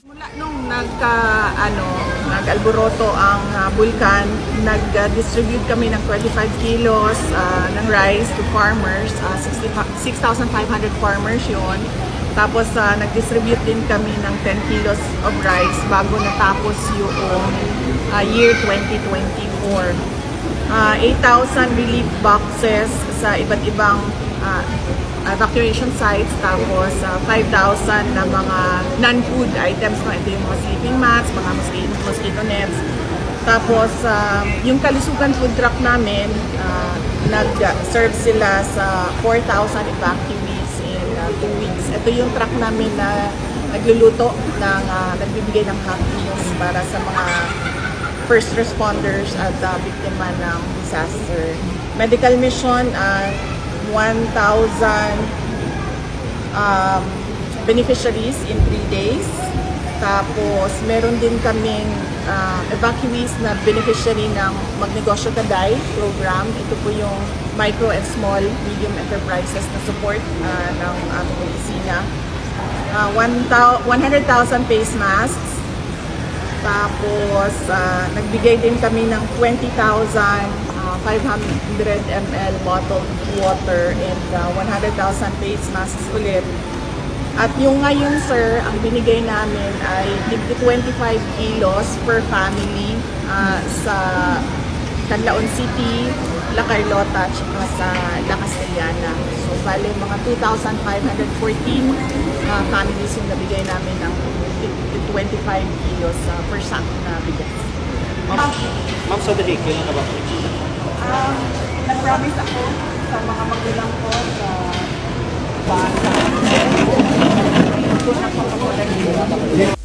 Mula nung nag-alboroto ang bulkan, nag-distribute kami ng 25 kilos ng rice to farmers, 6,500 farmers yon. Tapos nag-distribute din kami ng 10 kilos of rice bago natapos yung year 2024. 8,000 relief boxes sa iba't ibang evacuation sites, tapos 5,000 na mga non-food items. Ito yung mga sleeping mats, mga mosquito nets. Tapos yung Kalusugan food truck namin, nag-serve sila sa 4,000 evacuees in 2 weeks. Ito yung truck namin na nagluluto ng nagbibigay ng hot meals para sa mga first responders at biktima ng disaster. Medical mission, 1,000 beneficiaries in 3 days. Tapos meron din kaming evacuees na beneficiary ng Magnegosyo Kaday program. Ito po yung micro and small medium enterprises na support ng aming opisina. 100,000 face masks. Tapos nagbigay din kami ng 20,500 ml bottled water and 100,000 face masks ulit. At yung ngayon, sir, ang binigay namin ay 25 kilos per family sa Canlaon City, La Carlota, at sa La Castellana. So, bale mga 2,514 families yung nabigay namin ng 25 kilos per sack na bigas. Ma'am, sa dali, kailan na ba? Nag-promise ako sa mga magulang ko sa bata. Ito na pagkakulan nila.